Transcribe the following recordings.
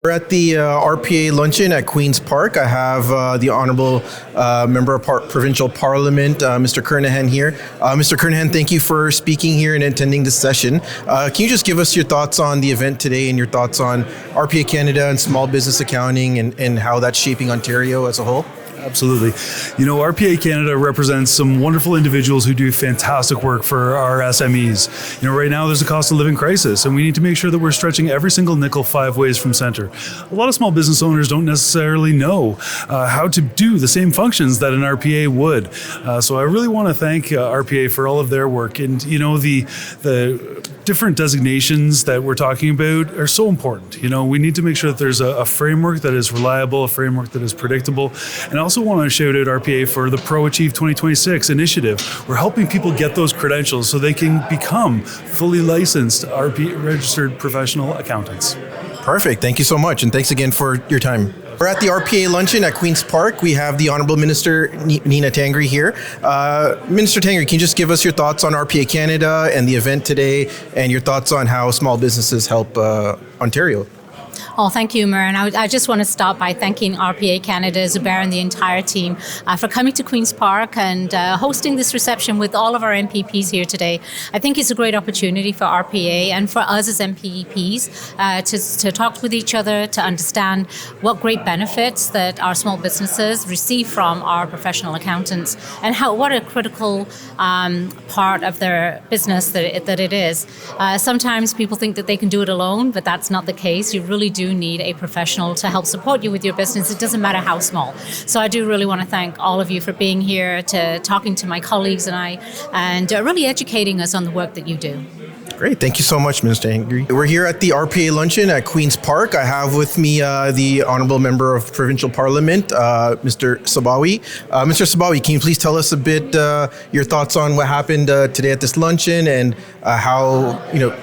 We're at the RPA Luncheon at Queen's Park. I have the Honourable Member of Provincial Parliament, Mr. Kernaghan here. Mr. Kernaghan, thank you for speaking here and attending this session. Can you just give us your thoughts on the event today and your thoughts on RPA Canada and small business accounting and how that's shaping Ontario as a whole? Absolutely. You know, RPA Canada represents some wonderful individuals who do fantastic work for our SMEs. You know, right now there's a cost of living crisis, and we need to make sure that we're stretching every single nickel 5 ways from center. A lot of small business owners don't necessarily know how to do the same functions that an RPA would. So I really want to thank RPA for all of their work. And, you know, the different designations that we're talking about are so important. You know, we need to make sure that there's a framework that is reliable, a framework that is predictable. And I also want to shout out RPA for the Pro Achieve 2026 initiative. We're helping people get those credentials so they can become fully licensed RPA registered professional accountants. Perfect. Thank you so much. And thanks again for your time. We're at the RPA Luncheon at Queen's Park. We have the Honourable Minister Nina Tangri here. Minister Tangri, can you just give us your thoughts on RPA Canada and the event today and your thoughts on how small businesses help Ontario? Oh, thank you, Mer. And I just want to start by thanking RPA Canada, Zubair and the entire team for coming to Queen's Park and hosting this reception with all of our MPPs here today. I think it's a great opportunity for RPA and for us as MPPs to talk with each other, to understand what great benefits that our small businesses receive from our professional accountants and what a critical part of their business that it is. Sometimes people think that they can do it alone, but that's not the case. You really do need a professional to help support you with your business. It doesn't matter how small. So I do really want to thank all of you for being here, to talking to my colleagues and really educating us on the work that you do. Great. Thank you so much, Mr. Tangri. We're here at the RPA Luncheon at Queen's Park. I have with me the Honourable Member of Provincial Parliament, Mr. Sabawy. Mr. Sabawy, can you please tell us a bit your thoughts on what happened today at this luncheon and how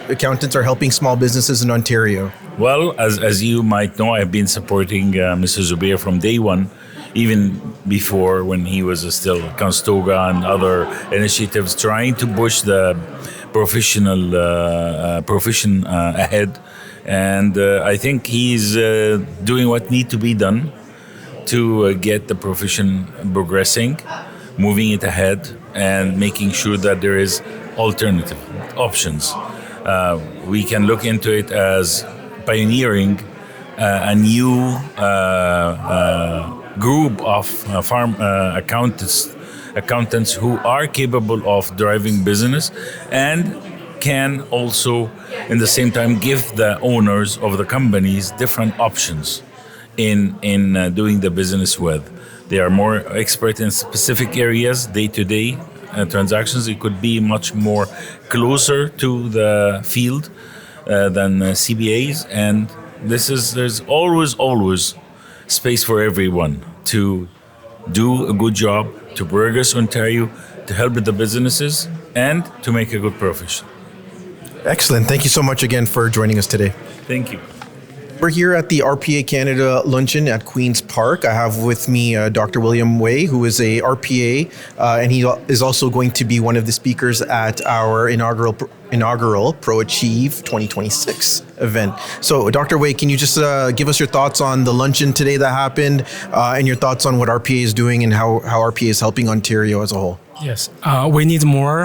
accountants are helping small businesses in Ontario? Well, as you might know, I've been supporting Mr. Zubair from day one, even before when he was still Constoga and other initiatives, trying to push the profession ahead. And I think he's doing what needs to be done to get the profession progressing, moving it ahead, and making sure that there is alternative options. We can look into it as pioneering a new group of farm accountants who are capable of driving business and can also, in the same time, give the owners of the companies different options in doing the business with. They are more expert in specific areas, day-to-day transactions. It could be much more closer to the field than CBAs, and there's always space for everyone to do a good job, to progress Ontario, to help with the businesses, and to make a good profession. Excellent. Thank you so much again for joining us today. Thank you. We're here at the RPA Canada Luncheon at Queen's Park. I have with me Dr. William Way, who is a RPA, and he is also going to be one of the speakers at our inaugural Pro Achieve 2026 event. So, Dr. Way, can you just give us your thoughts on the luncheon today that happened and your thoughts on what RPA is doing and how RPA is helping Ontario as a whole? Yes, we need more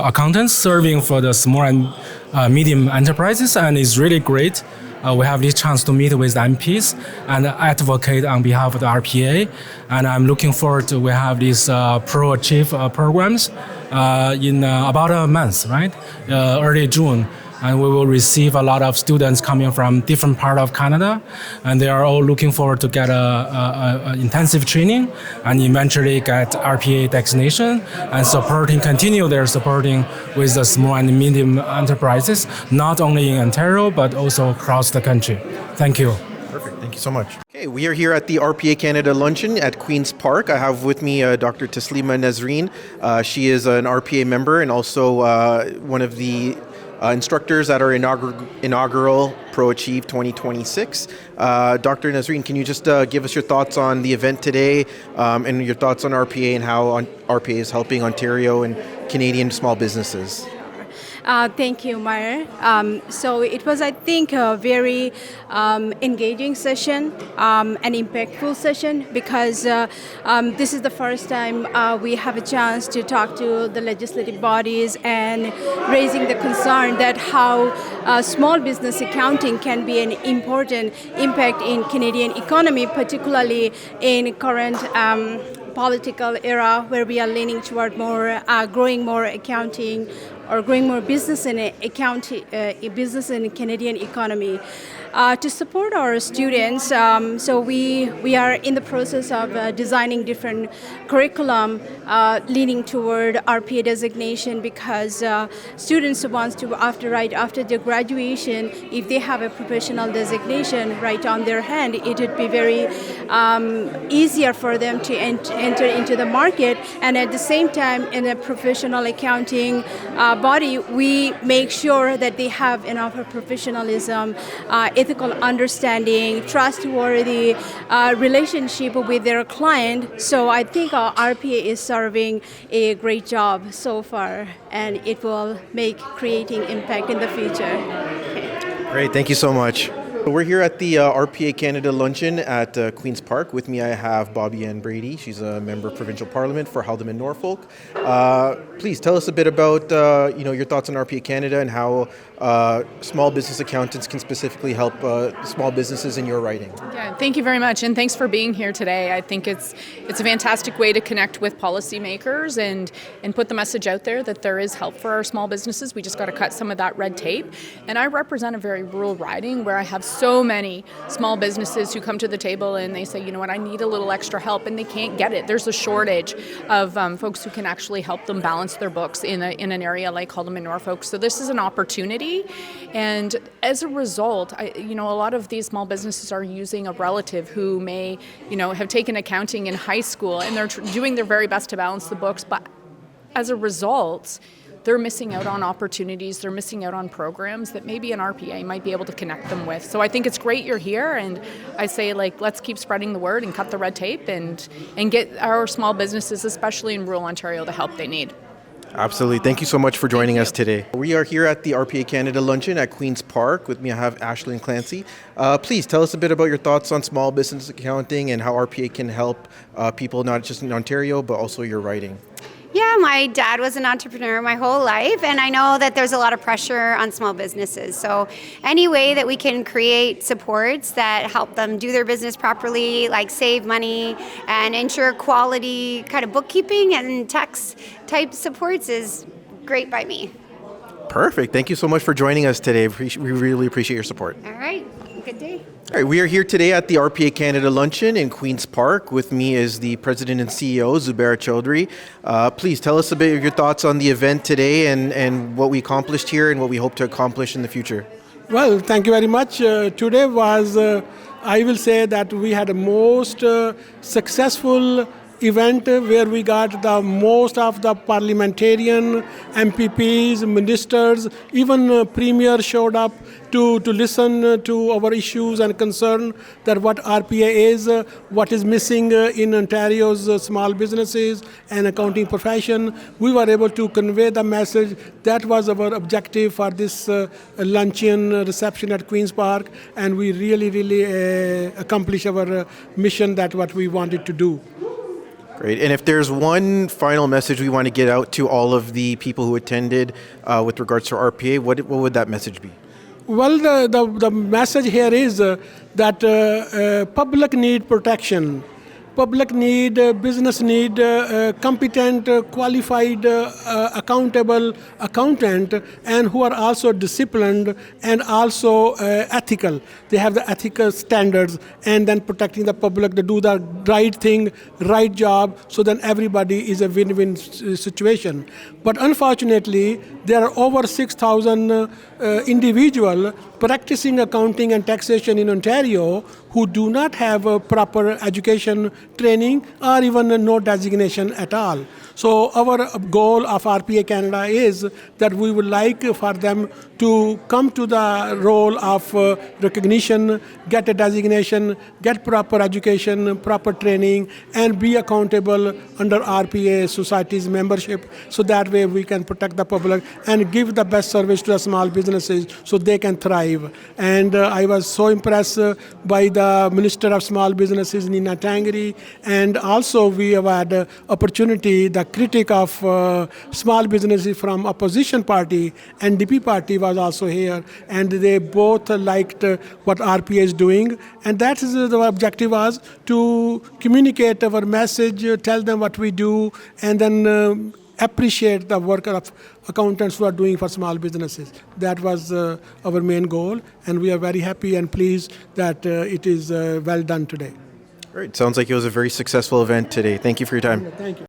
accountants serving for the small and medium enterprises, and it's really great. We have this chance to meet with MPs and advocate on behalf of the RPA. And I'm looking forward to we have these Pro Achieve programs in about a month, right? Early June. And we will receive a lot of students coming from different parts of Canada, and they are all looking forward to get a intensive training and eventually get RPA designation and continue their supporting with the small and medium enterprises, not only in Ontario, but also across the country. Thank you. Perfect. Thank you so much. Okay, we are here at the RPA Canada Luncheon at Queen's Park. I have with me Dr. Taslima Nasreen. She is an RPA member and also one of the instructors at our inaugural Pro Achieve 2026. Dr. Nasreen, can you just give us your thoughts on the event today and your thoughts on RPA and how RPA is helping Ontario and Canadian small businesses? Thank you, Meyer. So it was, I think, a very engaging session, an impactful session, because this is the first time we have a chance to talk to the legislative bodies and raising the concern that how small business accounting can be an important impact in Canadian economy, particularly in current political era where we are leaning toward more growing more accounting or growing more business in business in the Canadian economy. To support our students, so we are in the process of designing different curriculum leaning toward RPA designation, because students want to right after their graduation, if they have a professional designation right on their hand, it would be very easier for them to enter into the market. And at the same time, in a professional accounting body, we make sure that they have enough of professionalism, ethical understanding, trustworthy relationship with their client. So I think RPA is serving a great job so far, and it will make creating impact in the future. Okay. Great, thank you so much. We're here at the RPA Canada Luncheon at Queen's Park. With me I have Bobbi Ann Brady. She's a member of Provincial Parliament for Haldimand Norfolk. Please tell us a bit about your thoughts on RPA Canada and how small business accountants can specifically help small businesses in your writing. Yeah, thank you very much, and thanks for being here today. I think it's a fantastic way to connect with policymakers and put the message out there that there is help for our small businesses. We just got to cut some of that red tape. And I represent a very rural riding where I have so many small businesses who come to the table and they say, you know what, I need a little extra help, and they can't get it. There's a shortage of folks who can actually help them balance their books in an area like Haldimand Norfolk. So this is an opportunity, and as a result, a lot of these small businesses are using a relative who may, have taken accounting in high school, and they're doing their very best to balance the books, but as a result, they're missing out on opportunities, they're missing out on programs that maybe an RPA might be able to connect them with. So I think it's great you're here, and I say, let's keep spreading the word and cut the red tape and get our small businesses, especially in rural Ontario, the help they need. Absolutely. Thank you so much for joining us today. We are here at the RPA Canada Luncheon at Queen's Park. With me I have Aislinn Clancy. Please tell us a bit about your thoughts on small business accounting and how RPA can help people not just in Ontario, but also your writing. Yeah, my dad was an entrepreneur my whole life, and I know that there's a lot of pressure on small businesses. So any way that we can create supports that help them do their business properly, like save money and ensure quality kind of bookkeeping and tax type supports is great by me. Perfect. Thank you so much for joining us today. We really appreciate your support. All right. Good day. All right, we are here today at the RPA Canada Luncheon in Queen's Park. With me is the President and CEO, Zubair Choudhry. Please tell us a bit of your thoughts on the event today and what we accomplished here and what we hope to accomplish in the future. Well, thank you very much. Today was, I will say that we had a most successful event where we got the most of the parliamentarian, MPPs, ministers, even Premier showed up to listen to our issues and concern that what RPA is, what is missing in Ontario's small businesses and accounting profession. We were able to convey the message. That was our objective for this luncheon reception at Queen's Park, and we really accomplished our mission, that what we wanted to do. Great. And if there's one final message we want to get out to all of the people who attended with regards to RPA, what would that message be? Well, the message here is that public need protection. Public need, business need competent, qualified, accountable accountant, and who are also disciplined and also ethical. They have the ethical standards, and then protecting the public to do the right thing, right job, so then everybody is a win-win situation. But unfortunately, there are over 6,000 individuals practicing accounting and taxation in Ontario who do not have a proper education training or even no designation at all. So our goal of RPA Canada is that we would like for them to come to the role of recognition, get a designation, get proper education, proper training, and be accountable under RPA Society's membership, so that way we can protect the public and give the best service to the small businesses so they can thrive. And I was so impressed by the Minister of Small Businesses, Nina Tangri, and also we have had opportunity, the critic of small businesses from opposition party, NDP party, was also here, and they both liked what RPA is doing, and that is the objective was to communicate our message, tell them what we do, and then appreciate the work of accountants who are doing for small businesses. That was our main goal, and we are very happy and pleased that it is well done today. All right, sounds like it was a very successful event today. Thank you for your time. Thank you.